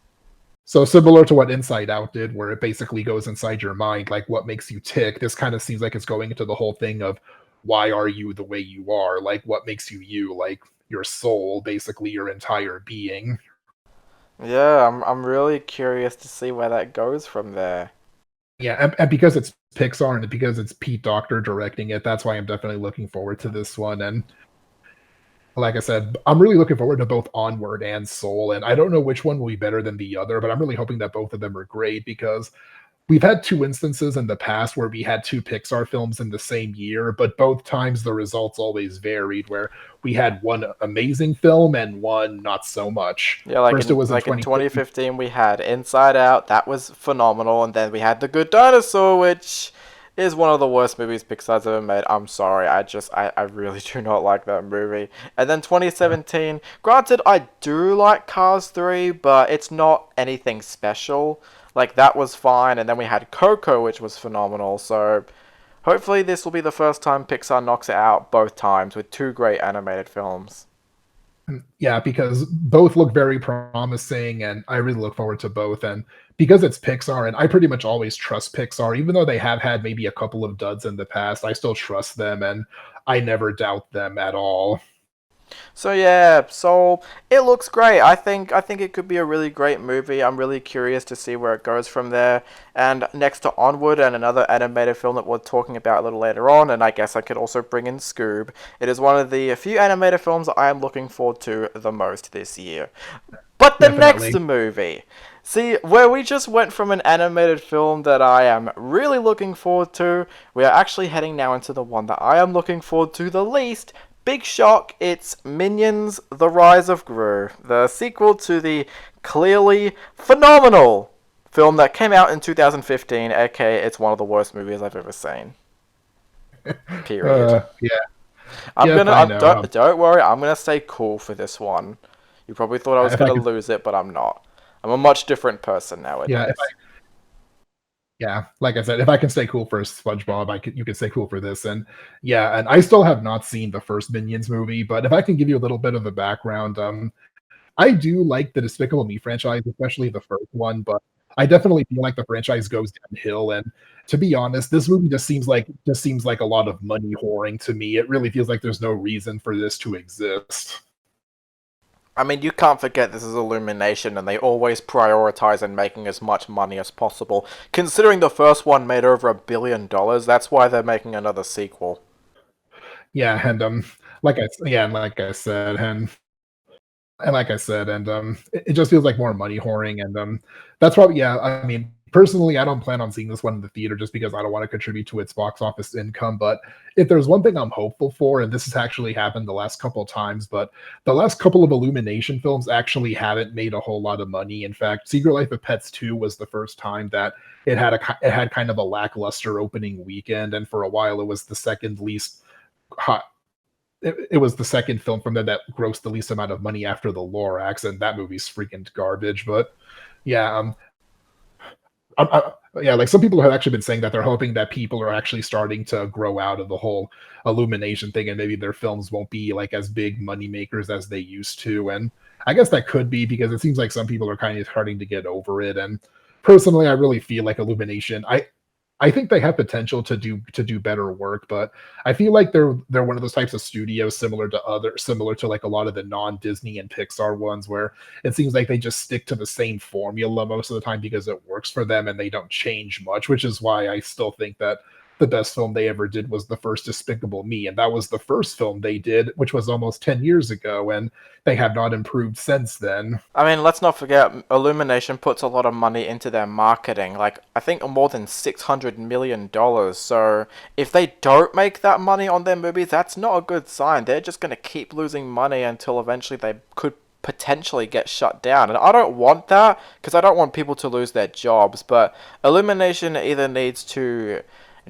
So similar to what Inside Out did, where it basically goes inside your mind, like what makes you tick. This kind of seems like it's going into the whole thing of why are you the way you are? Like what makes you you? Like your soul, basically your entire being.
Yeah, I'm really curious to see where that goes from there.
Yeah, and because it's Pixar and because it's Pete Docter directing it, that's why I'm definitely looking forward to this one. And like I said, I'm really looking forward to both Onward and Soul. And I don't know which one will be better than the other, but I'm really hoping that both of them are great because we've had two instances in the past where we had two Pixar films in the same year, but both times the results always varied, where we had one amazing film and one not so much.
Yeah, like
First, it
in
was in
like in
2015.
2015 we had Inside Out, that was phenomenal, and then we had The Good Dinosaur, which is one of the worst movies Pixar's ever made. I'm sorry, I really do not like that movie. And then 2017, granted I do like Cars 3, but it's not anything special. Like that was fine, and then we had Coco, which was phenomenal. So hopefully this will be the first time Pixar knocks it out both times with two great animated films.
Yeah, because both look very promising, and I really look forward to both. And because it's Pixar, and I pretty much always trust Pixar, even though they have had maybe a couple of duds in the past, I still trust them, and I never doubt them at all.
So yeah, so it looks great. I think it could be a really great movie. I'm really curious to see where it goes from there. And next to Onward and another animated film that we're talking about a little later on, and I guess I could also bring in Scoob. It is one of the few animated films I am looking forward to the most this year. But the next
Definitely.
movie. See, where we just went from an animated film that I am really looking forward to, we are actually heading now into the one that I am looking forward to the least. Big shock, it's Minions The Rise of Gru, the sequel to the clearly phenomenal film that came out in 2015, aka it's one of the worst movies I've ever seen. Period.
Yeah,
I'm
yep,
gonna,
I know.
don't worry, I'm gonna stay cool for this one. You probably thought I was
If I
gonna
could,
lose it, but I'm not. I'm a much different person
yeah,
nowadays.
yeah, like I said, if I can stay cool for SpongeBob, you can stay cool for this. And yeah, and I still have not seen the first Minions movie, but if I can give you a little bit of a background, I do like the Despicable Me franchise, especially the first one, but I definitely feel like the franchise goes downhill. And to be honest, this movie just seems like a lot of money whoring to me. It really feels like there's no reason for this to exist.
I mean, you can't forget this is Illumination, and they always prioritize in making as much money as possible. Considering the first one made over $1 billion, that's why they're making another sequel.
Yeah, and like I said, and like I said, and it just feels like more money whoring, and that's probably yeah. I mean, personally, I don't plan on seeing this one in the theater just because I don't want to contribute to its box office income. But if there's one thing I'm hopeful for, and this has actually happened the last couple of times, but the last couple of Illumination films actually haven't made a whole lot of money. In fact, Secret Life of Pets 2 was the first time that it had kind of a lackluster opening weekend, and for a while it was the second least hot it was the second film from them that grossed the least amount of money after the Lorax, and that movie's freaking garbage. But yeah, yeah, like some people have actually been saying that they're hoping that people are actually starting to grow out of the whole Illumination thing, and maybe their films won't be like as big money makers as they used to. And I guess that could be because it seems like some people are kind of starting to get over it. And personally, I really feel like Illumination. I think they have potential to do better work, but I feel like they're one of those types of studios similar to like a lot of the non-Disney and Pixar ones where it seems like they just stick to the same formula most of the time because it works for them and they don't change much, which is why I still think that the best film they ever did was the first Despicable Me, and that was the first film they did, which was almost 10 years ago, and they have not improved since then.
I mean, let's not forget, Illumination puts a lot of money into their marketing. Like, I think more than $600 million. So, if they don't make that money on their movies, that's not a good sign. They're just going to keep losing money until eventually they could potentially get shut down. And I don't want that, because I don't want people to lose their jobs. But Illumination either needs to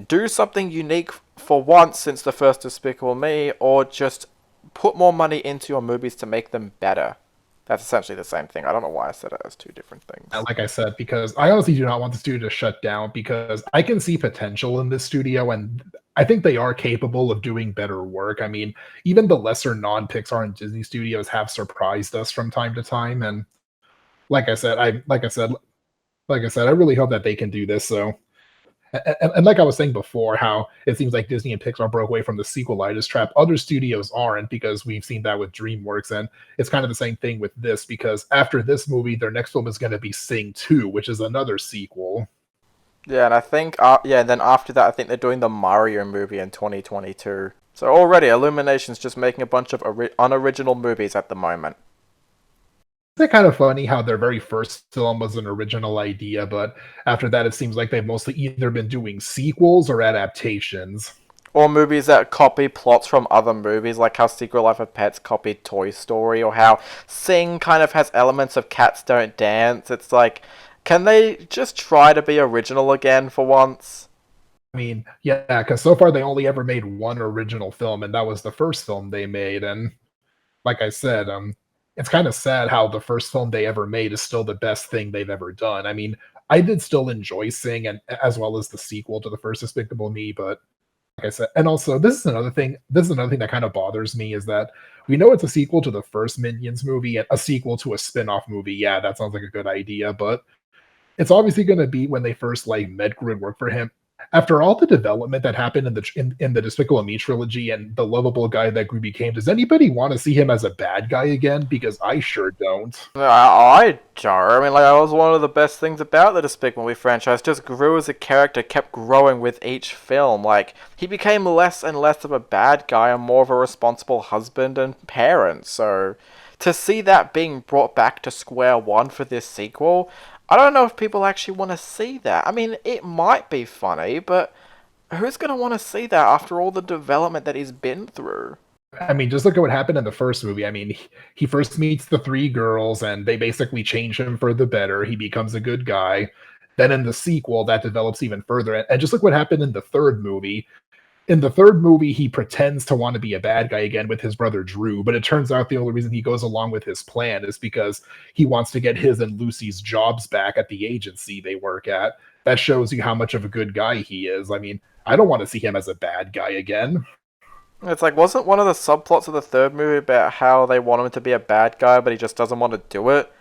do something unique for once since the first Despicable Me, or just put more money into your movies to make them better. That's essentially the same thing. I don't know why I said it as two different things.
Like I said, because I honestly do not want the studio to shut down because I can see potential in this studio and I think they are capable of doing better work. I mean, even the lesser non-Pixar and Disney studios have surprised us from time to time. And like I said, I really hope that they can do this. So and like I was saying before, how it seems like Disney and Pixar broke away from the sequelitis trap. Other studios aren't because we've seen that with DreamWorks, and it's kind of the same thing with this because after this movie, their next film is going to be Sing 2, which is another sequel.
Yeah, and I think, yeah, and then after that, I think they're doing the Mario movie in 2022. So already, Illumination's just making a bunch of unoriginal movies at the moment.
Isn't it kind of funny how their very first film was an original idea, but after that, it seems like they've mostly either been doing sequels or adaptations.
Or movies that copy plots from other movies, like how Secret Life of Pets copied Toy Story, or how Sing kind of has elements of Cats Don't Dance. It's like, can they just try to be original again for once?
I mean, yeah, because so far they only ever made one original film, and that was the first film they made. And like I said, it's kind of sad how the first film they ever made is still the best thing they've ever done. I mean, I did still enjoy Sing, and as well as the sequel to the first Despicable Me, but like I said, and also this is another thing. This is another thing that kind of bothers me is that we know it's a sequel to the first Minions movie and a sequel to a spin-off movie. Yeah, that sounds like a good idea, but it's obviously going to be when they first like met Gru and worked for him. After all the development that happened in the Despicable Me trilogy and the lovable guy that Gru became, does anybody want to see him as a bad guy again? Because I sure don't.
I don't. I mean, like, that was one of the best things about the Despicable Me franchise. Just grew as a character, kept growing with each film. Like, he became less and less of a bad guy and more of a responsible husband and parent. So, to see that being brought back to square one for this sequel, I don't know if people actually want to see that. I mean, it might be funny, but who's going to want to see that after all the development that he's been through?
I mean, just look at what happened in the first movie. I mean, he first meets the three girls and they basically change him for the better. He becomes a good guy. Then in the sequel, that develops even further. And just look what happened in the third movie. In the third movie, he pretends to want to be a bad guy again with his brother Drew, but it turns out the only reason he goes along with his plan is because he wants to get his and Lucy's jobs back at the agency they work at. That shows you how much of a good guy he is. I mean, I don't want to see him as a bad guy again.
It's like, wasn't one of the subplots of the third movie about how they want him to be a bad guy, but he just doesn't want to do it?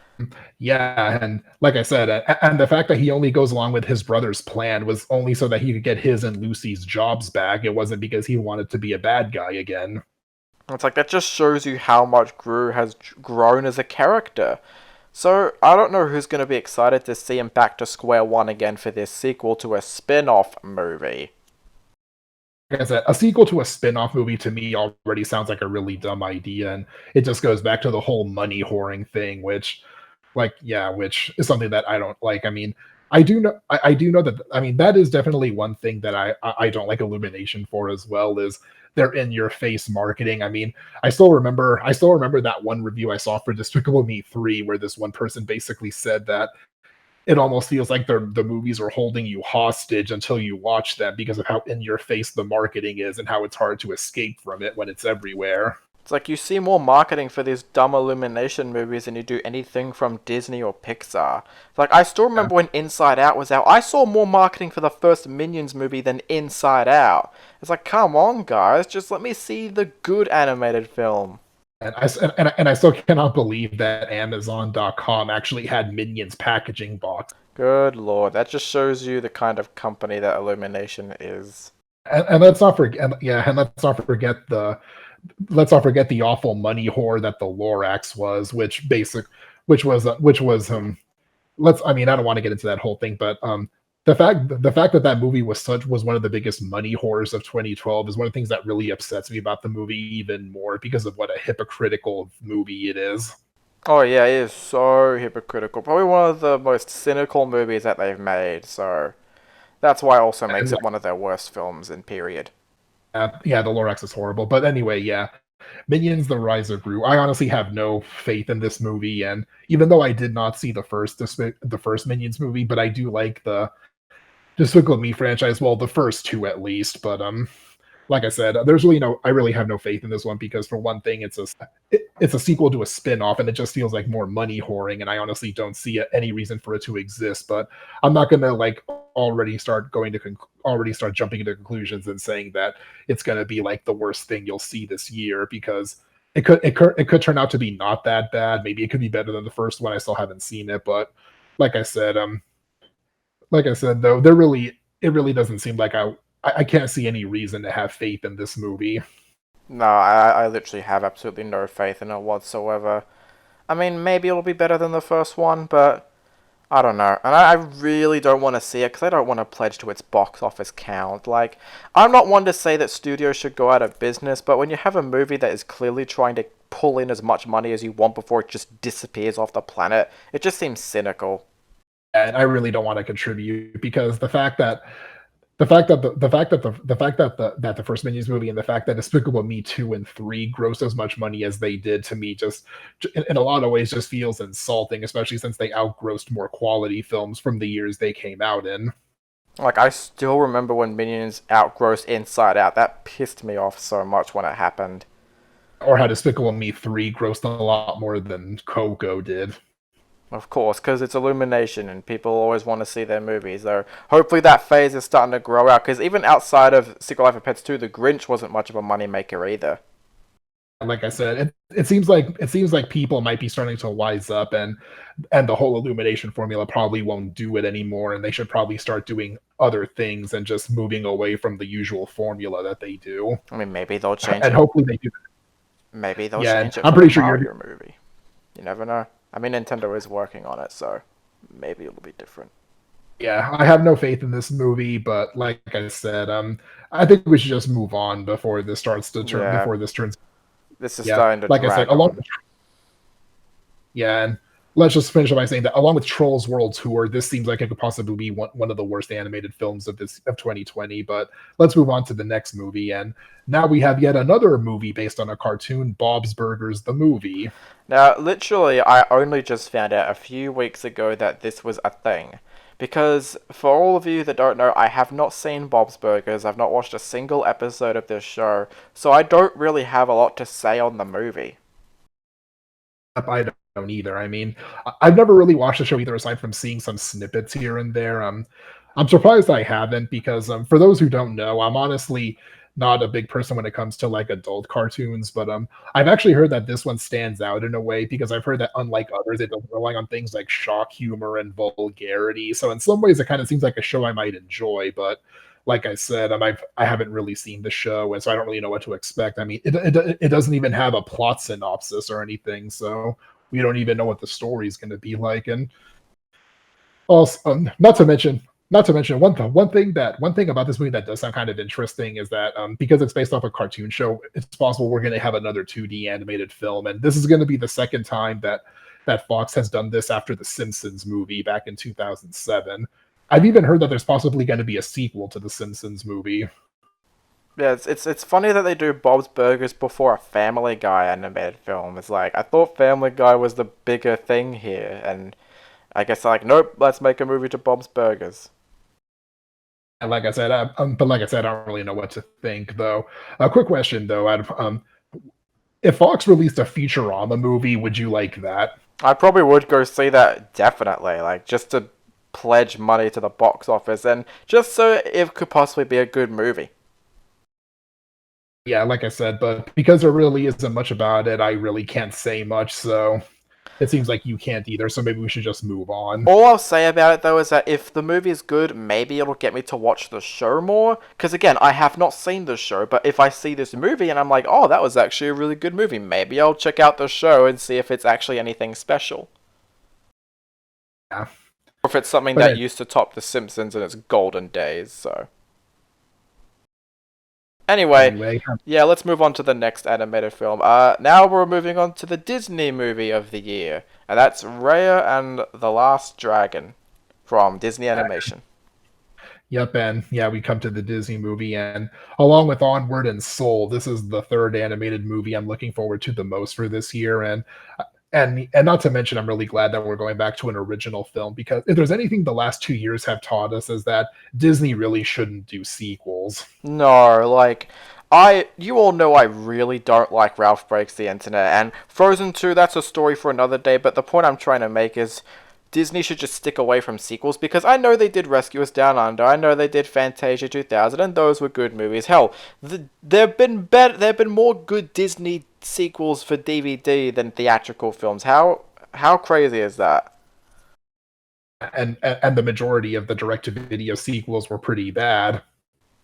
Yeah, and like I said, and the fact that he only goes along with his brother's plan was only so that he could get his and Lucy's jobs back. It wasn't because he wanted to be a bad guy again.
It's like, that just shows you how much Gru has grown as a character. So, I don't know who's going to be excited to see him back to square one again for this sequel to a spin-off movie.
Like I said, a sequel to a spin-off movie to me already sounds like a really dumb idea, and it just goes back to the whole money whoring thing, which which is something that I don't like. I mean, I do know that. I mean, that is definitely one thing that I don't like Illumination for as well is their in-your-face marketing. I mean, I still remember that one review I saw for Despicable Me 3 where this one person basically said that it almost feels like the movies are holding you hostage until you watch them because of how in your face the marketing is and how it's hard to escape from it when it's everywhere.
It's like, you see more marketing for these dumb Illumination movies than you do anything from Disney or Pixar. It's like, I still remember when Inside Out was out, I saw more marketing for the first Minions movie than Inside Out. It's like, come on, guys, just let me see the good animated film.
And I still cannot believe that Amazon.com actually had Minions packaging box.
Good lord, that just shows you the kind of company that Illumination is.
And let's not forget, and let's not forget the awful money whore that the Lorax was, which was let's I mean I don't want to get into that whole thing, but the fact that that movie was one of the biggest money whores of 2012 is one of the things that really upsets me about the movie even more because of what a hypocritical movie it is.
Oh yeah, it is so hypocritical. Probably one of the most cynical movies that they've made, so that's why it also makes it one of their worst films in period.
Yeah, the Lorax is horrible. But anyway, yeah. Minions: The Rise of Gru. I honestly have no faith in this movie, and even though I did not see the first Minions movie, but I do like Despicable Me franchise. Well, the first two at least, but like I said, there's really I really have no faith in this one because for one thing, it's a sequel to a spin-off, and it just feels like more money whoring, and I honestly don't see any reason for it to exist. But I'm not gonna like already start jumping into conclusions and saying that it's gonna be like the worst thing you'll see this year because it could turn out to be not that bad. Maybe it could be better than the first one. I still haven't seen it, but like I said, though, it really doesn't seem like I can't see any reason to have faith in this movie.
No, I literally have absolutely no faith in it whatsoever. I mean, maybe it'll be better than the first one, but I don't know. And I really don't want to see it because I don't want to pledge to its box office count. Like, I'm not one to say that studios should go out of business, but when you have a movie that is clearly trying to pull in as much money as you want before it just disappears off the planet, it just seems cynical.
And I really don't want to contribute because the first Minions movie and the fact that Despicable Me 2 and 3 grossed as much money as they did to me just in a lot of ways just feels insulting, especially since they outgrossed more quality films from the years they came out in.
Like, I still remember when Minions outgrossed Inside Out. That pissed me off so much when it happened.
Or how Despicable Me 3 grossed a lot more than Coco did.
Of course, because it's Illumination and people always want to see their movies. So hopefully that phase is starting to grow out, because even outside of Secret Life of Pets 2, The Grinch wasn't much of a moneymaker either.
Like I said, it seems like people might be starting to wise up, and the whole Illumination formula probably won't do it anymore, and they should probably start doing other things and just moving away from the usual formula that they do.
I mean, maybe they'll change
and
it.
hopefully they do.
Maybe they'll
Yeah,
change it
I'm
for
pretty
the
sure
Mario movie. You never know. I mean, Nintendo is working on it, so maybe it'll be different.
Yeah, I have no faith in this movie, but like I said, I think we should just move on before this starts to turn.
Yeah,
Before this turns.
this is
Yeah,
starting to
like I
drag
said,
on.
yeah, and let's just finish up by saying that along with Trolls World Tour, this seems like it could possibly be one of the worst animated films of 2020. But let's move on to the next movie, and now we have yet another movie based on a cartoon, Bob's Burgers the movie.
Now, literally, I only just found out a few weeks ago that this was a thing. Because, for all of you that don't know, I have not seen Bob's Burgers, I've not watched a single episode of this show, so I don't really have a lot to say on the movie.
I don't either. I mean, I've never really watched the show either, aside from seeing some snippets here and there. I'm surprised I haven't because, for those who don't know, I'm honestly not a big person when it comes to like adult cartoons, but I've actually heard that this one stands out in a way because I've heard that unlike others, it doesn't rely on things like shock humor and vulgarity. So in some ways, it kind of seems like a show I might enjoy, but like I said, I haven't really seen the show, and so I don't really know what to expect. I mean, it doesn't even have a plot synopsis or anything, so we don't even know what the story is going to be like. And also, not to mention one thing about this movie that does sound kind of interesting is that because it's based off a cartoon show, it's possible we're going to have another 2D animated film, and this is going to be the second time that Fox has done this after the Simpsons movie back in 2007. I've even heard that there's possibly going to be a sequel to the Simpsons movie.
Yeah, it's funny that they do Bob's Burgers before a Family Guy animated film. It's like, I thought Family Guy was the bigger thing here, and I guess they're like, nope, let's make a movie to Bob's Burgers.
And like I said, I don't really know what to think though. A quick question though: if Fox released a Futurama movie, would you like that?
I probably would go see that, definitely, like, just to pledge money to the box office, and just so it could possibly be a good movie.
Yeah, like I said, but because there really isn't much about it, I really can't say much. So it seems like you can't either. So maybe we should just move on.
All I'll say about it, though, is that if the movie is good, maybe it'll get me to watch the show more. Because, again, I have not seen the show, but if I see this movie and I'm like, oh, that was actually a really good movie, maybe I'll check out the show and see if it's actually anything special.
Yeah.
Or if it's something that used to top The Simpsons in its golden days, so... Anyway, yeah, let's move on to the next animated film. Now we're moving on to the Disney movie of the year, and that's Raya and the Last Dragon from Disney Animation.
Yep, and yeah, we come to the Disney movie, and along with Onward and Soul, this is the third animated movie I'm looking forward to the most for this year. And And not to mention, I'm really glad that we're going back to an original film, because if there's anything the last 2 years have taught us is that Disney really shouldn't do sequels.
No, like, you all know I really don't like Ralph Breaks the Internet, and Frozen 2, that's a story for another day, but the point I'm trying to make is Disney should just stick away from sequels, because I know they did Rescue Us Down Under, I know they did Fantasia 2000, and those were good movies. Hell, there've been more good Disney sequels for DVD than theatrical films. How crazy is that?
And the majority of the direct-to-video sequels were pretty bad.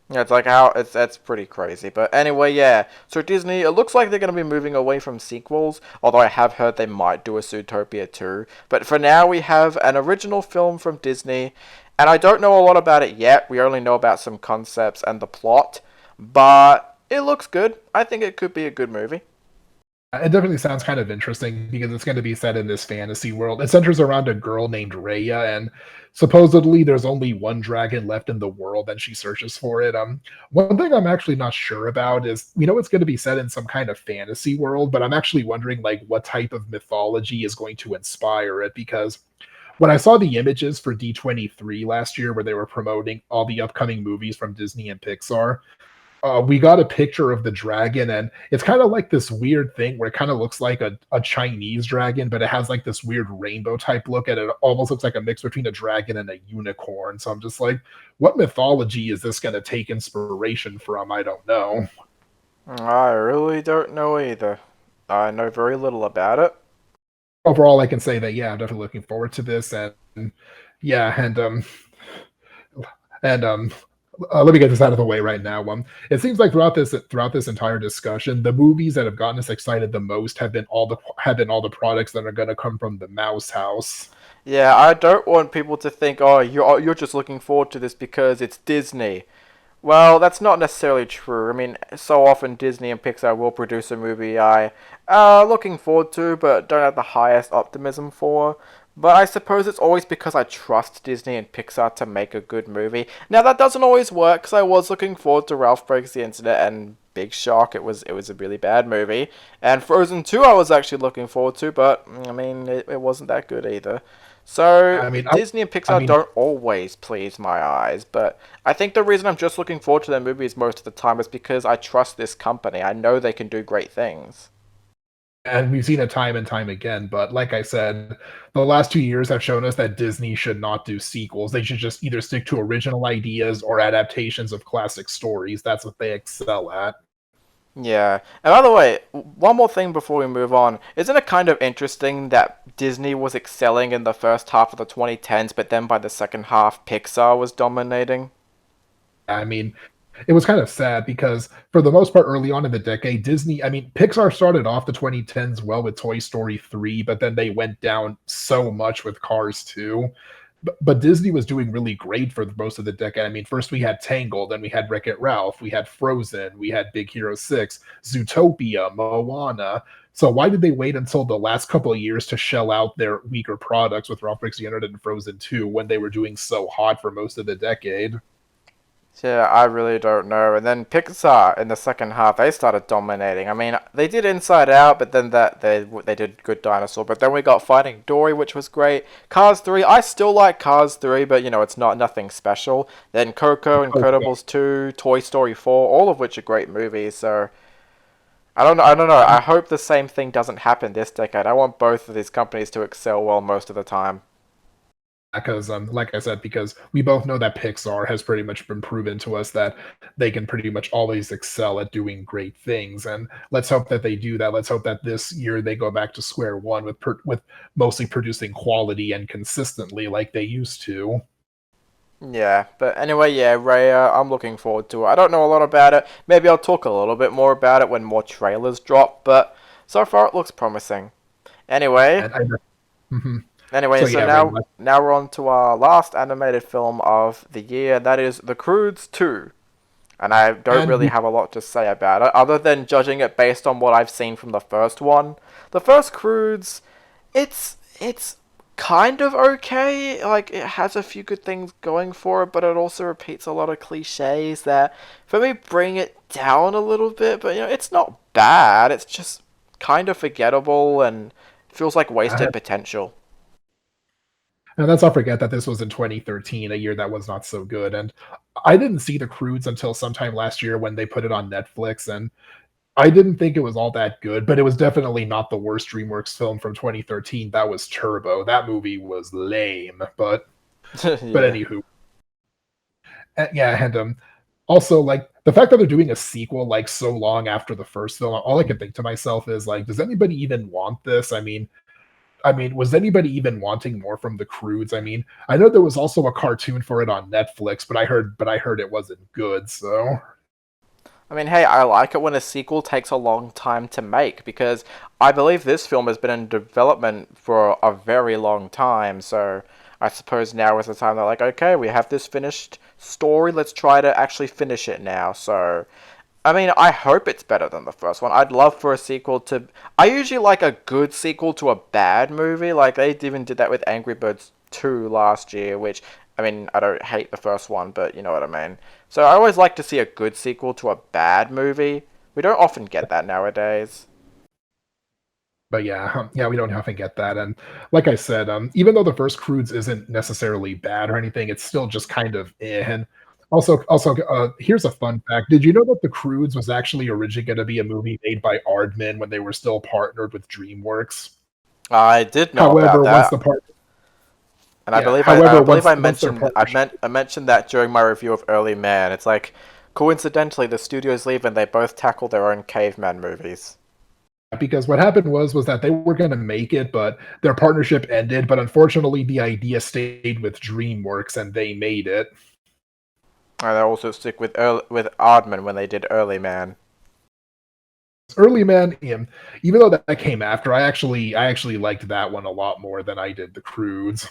Yeah, it's like how it's that's pretty crazy. But anyway, yeah. So Disney, it looks like they're gonna be moving away from sequels, although I have heard they might do a Zootopia 2. But for now we have an original film from Disney, and I don't know a lot about it yet. We only know about some concepts and the plot, but it looks good. I think it could be a good movie.
It definitely sounds kind of interesting because it's going to be set in this fantasy world. It centers around a girl named Raya, and supposedly there's only one dragon left in the world, and she searches for it. One thing I'm actually not sure about is we know it's going to be set in some kind of fantasy world, but I'm actually wondering like what type of mythology is going to inspire it, because when I saw the images for D23 last year, where they were promoting all the upcoming movies from Disney and Pixar, we got a picture of the dragon, and it's kind of like this weird thing where it kind of looks like a Chinese dragon, but it has like this weird rainbow type look, and it almost looks like a mix between a dragon and a unicorn. So I'm just like, what mythology is this going to take inspiration from? I don't know.
I really don't know either. I know very little about it.
Overall, I can say that yeah, I'm definitely looking forward to this, and yeah, and let me get this out of the way right now. It seems like throughout this entire discussion, the movies that have gotten us excited the most have been all the products that are going to come from the Mouse House.
Yeah, I don't want people to think, oh, you're just looking forward to this because it's Disney. Well, that's not necessarily true. I mean, so often Disney and Pixar will produce a movie I looking forward to, but don't have the highest optimism for. But I suppose it's always because I trust Disney and Pixar to make a good movie. Now that doesn't always work, because I was looking forward to Ralph Breaks the Internet, and big shock, it was a really bad movie. And Frozen 2 I was actually looking forward to, but I mean it wasn't that good either. So
I mean,
Disney and
I
Pixar
mean,
don't always please my eyes, but I think the reason I'm just looking forward to their movies most of the time is because I trust this company. I know they can do great things.
and we've seen it time and time again. But like I said, the last 2 years have shown us that Disney should not do sequels. They should just either stick to original ideas or adaptations of classic stories. That's what they excel at.
Yeah. And by the way, one more thing before we move on. Isn't it kind of interesting that Disney was excelling in the first half of the 2010s, but then by the second half, Pixar was dominating?
I mean, it was kind of sad because for the most part, early on in the decade, Pixar started off the 2010s well with Toy Story 3, but then they went down so much with Cars 2. But Disney was doing really great for most of the decade. I mean, first we had Tangled, then we had Wreck-It Ralph, we had Frozen, we had Big Hero 6, Zootopia, Moana. So why did they wait until the last couple of years to shell out their weaker products with Ralph Breaks the Internet and Frozen 2 when they were doing so hot for most of the decade?
Yeah, I really don't know. And then Pixar in the second half, they started dominating. I mean, they did Inside Out, but then they did Good Dinosaur. But then we got Finding Dory, which was great. Cars 3, I still like Cars 3, but it's not nothing special. Then Coco,
Okay.
Incredibles 2, Toy Story 4, all of which are great movies. So I don't know. I don't know. I hope the same thing doesn't happen this decade. I want both of these companies to excel well most of the time.
Because like I said, because we both know that Pixar has pretty much been proven to us that they can pretty much always excel at doing great things, and let's hope that they do that. Let's hope that this year they go back to square one with mostly producing quality and consistently like they used to.
Yeah, but anyway, yeah, Raya, I'm looking forward to it. I don't know a lot about it. Maybe I'll talk a little bit more about it when more trailers drop, but so far it looks promising. Anyway,
And I, mhm.
anyway,
So
so
yeah, right.
now we're on to our last animated film of the year, and that is The Croods 2. And I don't
And
really
we
have a lot to say about it, other than judging it based on what I've seen from the first one. The first Croods, it's kind of okay. Like, it has a few good things going for it, but it also repeats a lot of cliches that, for me, bring it down a little bit. But it's not bad. It's just kind of forgettable and Feels like
Uh,
wasted potential.
and let's not forget that this was in 2013, a year that was not so good. And I didn't see the Croods until sometime last year when they put it on Netflix, and I didn't think it was all that good, but it was definitely not the worst DreamWorks film from 2013. That was Turbo. That movie was lame, but
Yeah.
anywho, yeah, and also like the fact that they're doing a sequel like so long after the first film, all I can think to myself is like, does anybody even want this? I mean, was anybody even wanting more from the Croods? I mean, I know there was also a cartoon for it on Netflix, but I heard it wasn't good. So
I mean, hey, I like it when a sequel takes a long time to make because I believe this film has been in development for a very long time. So I suppose now is the time they're like, okay, we have this finished story. Let's try to actually finish it now. So I mean, I hope it's better than the first one. I'd love for a sequel to. I usually like a good sequel to a bad movie. Like, they even did that with Angry Birds 2 last year, which, I mean, I don't hate the first one, but you know what I mean. So I always like to see a good sequel to a bad movie. We don't often get that nowadays.
but yeah, yeah, we don't often get that. And like I said, even though the first Croods isn't necessarily bad or anything, it's still just kind of eh. And also, here's a fun fact: did you know that the Croods was actually originally going to be a movie made by Aardman when they were still partnered with DreamWorks?
I did know about
However, once the
that.
part,
And I
yeah,
believe I
however,
believe
once their partnership,
I mentioned that during my review of Early Man. It's like coincidentally the studios leave and they both tackle their own caveman movies.
because what happened was that they were going to make it, but their partnership ended. But unfortunately, the idea stayed with DreamWorks, and they made it.
And they also stick with Aardman when they did Early Man.
Early Man, even though that came after, I actually liked that one a lot more than I did the Croods.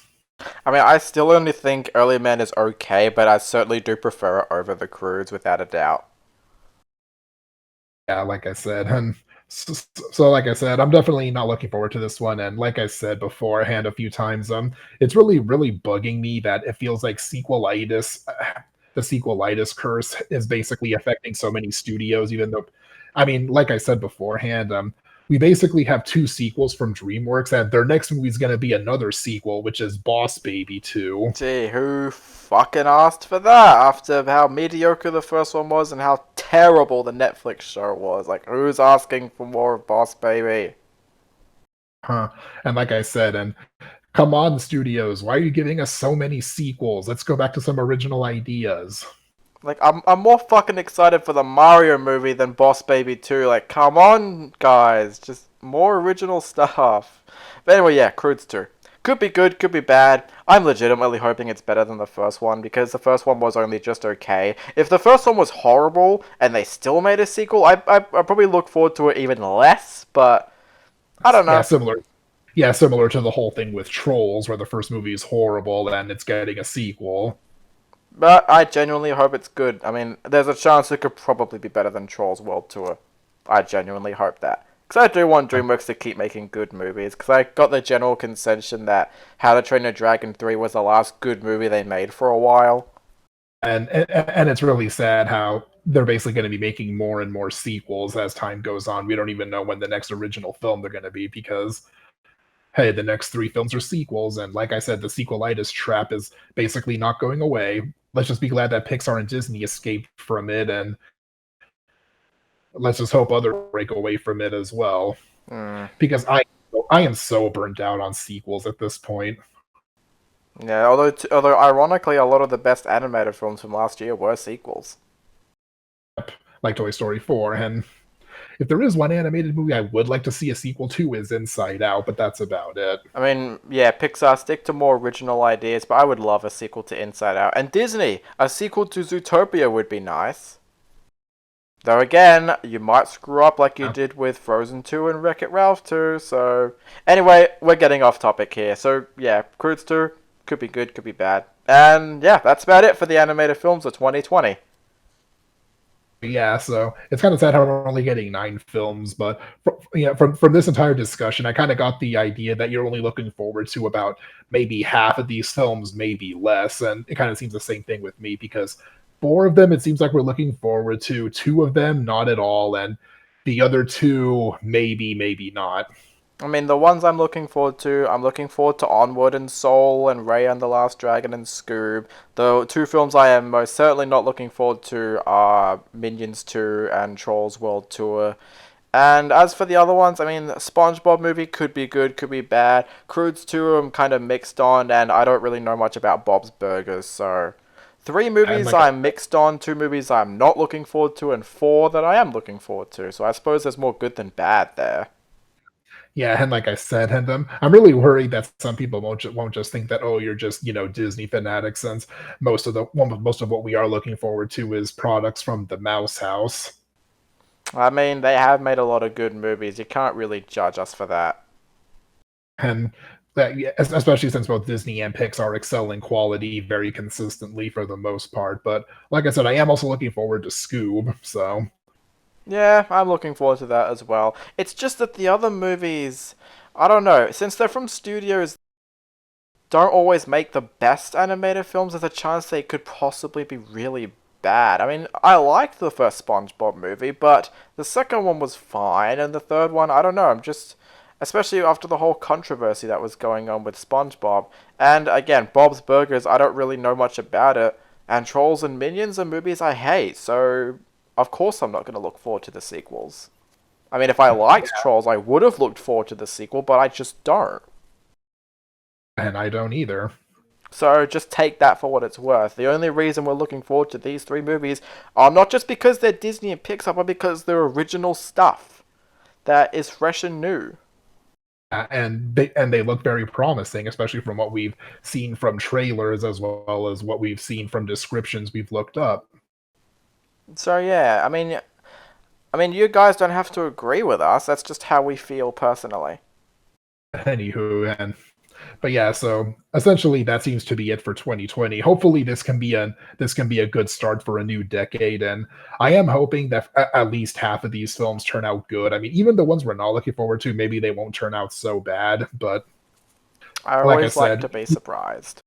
I mean, I still only think Early Man is okay, but I certainly do prefer it over the Croods without a doubt.
Yeah, like I said, and so like I said, I'm definitely not looking forward to this one. And like I said beforehand a few times, it's really bugging me that it feels like sequelitis, the sequelitis curse is basically affecting so many studios. Even though, I mean, like I said beforehand, we basically have two sequels from DreamWorks, and their next movie is going to be another sequel, which is Boss Baby 2.
Gee, who fucking asked for that after how mediocre the first one was and how terrible the Netflix show was? Like, who's asking for more of Boss Baby?
Huh. And like I said, and come on, studios, why are you giving us so many sequels? Let's go back to some original ideas.
Like, I'm more fucking excited for the Mario movie than Boss Baby 2. Like, come on, guys. Just more original stuff. But anyway, yeah, Croods 2. Could be good, could be bad. I'm legitimately hoping it's better than the first one because the first one was only just okay. If the first one was horrible and they still made a sequel, I'd probably look forward to it even less, but I don't
Yeah,
know.
similar. Yeah, similar to the whole thing with Trolls, where the first movie is horrible and it's getting a sequel.
But I genuinely hope it's good. I mean, there's a chance it could probably be better than Trolls World Tour. I genuinely hope that. Because I do want DreamWorks to keep making good movies. Because I got the general consensus that How to Train Your Dragon 3 was the last good movie they made for a while.
And it's really sad how they're basically going to be making more and more sequels as time goes on. We don't even know when the next original film they're going to be because hey, the next three films are sequels, and like I said, the sequelitis trap is basically not going away. Let's just be glad that Pixar and Disney escaped from it, and let's just hope others break away from it as well.
Hmm.
Because I am so burnt out on sequels at this point.
Yeah, although ironically, a lot of the best animated films from last year were sequels.
Like Toy Story 4, and if there is one animated movie I would like to see a sequel to is Inside Out, but that's about it.
I mean, yeah, Pixar stick to more original ideas, but I would love a sequel to Inside Out. And Disney, a sequel to Zootopia would be nice. Though again, you might screw up like you did with Frozen 2 and Wreck-It Ralph 2, so... Anyway, we're getting off topic here. So, yeah, Croods 2 could be good, could be bad. And, yeah, that's about it for the animated films of 2020.
Yeah, so it's kind of sad how we're only getting 9 films, but from this entire discussion, I kind of got the idea that you're only looking forward to about maybe half of these films, maybe less, and it kind of seems the same thing with me because 4 of them it seems like we're looking forward to, 2 of them not at all, and the other 2 maybe, maybe not.
I mean, the ones I'm looking forward to Onward and Soul and Raya and the Last Dragon and Scoob. The two films I am most certainly not looking forward to are Minions 2 and Trolls World Tour. And as for the other ones, I mean, SpongeBob movie could be good, could be bad. Croods 2 I'm kind of mixed on, and I don't really know much about Bob's Burgers, so... Three
And
movies
like
I'm mixed on, two movies I'm not looking forward to, and four that I am looking forward to. So I suppose there's more good than bad there.
Yeah, and like I said, and I'm really worried that some people won't just think that, oh, you're just Disney fanatics, since most of what we are looking forward to is products from the Mouse House.
I mean, they have made a lot of good movies. You can't really judge us for that.
And that, yeah, especially since both Disney and Pixar excel in quality very consistently for the most part. But like I said, I am also looking forward to Scoob. So
Yeah, I'm looking forward to that as well. It's just that the other movies, I don't know, since they're from studios don't always make the best animated films, there's a chance they could possibly be really bad. I mean, I liked the first SpongeBob movie, but the second one was fine, and the third one, I don't know, I'm just... Especially after the whole controversy that was going on with SpongeBob. And again, Bob's Burgers, I don't really know much about it. And Trolls and Minions are movies I hate, so of course I'm not going to look forward to the sequels. I mean, if I liked Trolls, I would have looked forward to the sequel, but I just don't.
and I don't either.
So just take that for what it's worth. The only reason we're looking forward to these three movies are not just because they're Disney and Pixar, but because they're original stuff that is fresh and new.
And they look very promising, especially from what we've seen from trailers as well as what we've seen from descriptions we've looked up.
So yeah, I mean, you guys don't have to agree with us. That's just how we feel personally.
Anywho, but yeah, so essentially that seems to be it for 2020. Hopefully this can be a good start for a new decade, and I am hoping that at least half of these films turn out good. I mean, even the ones we're not looking forward to, maybe they won't turn out so bad, but
I
like I
always like
said,
to be surprised.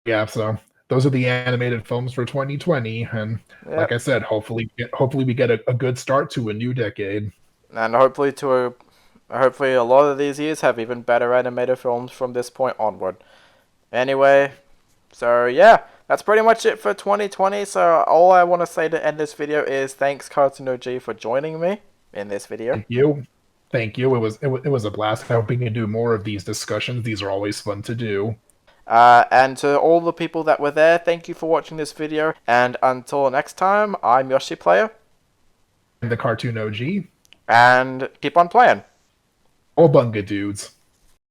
yeah, so those are the animated films for 2020, and like
Yep.
I said, hopefully we get a good start to a new decade.
And hopefully a lot of these years have even better animated films from this point onward. Anyway, so yeah, that's pretty much it for 2020. So all I want to say to end this video is thanks CartoonOG for joining me in this video.
Thank you. Thank you. It was a blast. I hope we can do more of these discussions. These are always fun to do.
And to all the people that were there, thank you for watching this video. And until next time, I'm Yoshi Player.
And the Cartoon OG.
And keep on playing.
All bunga dudes.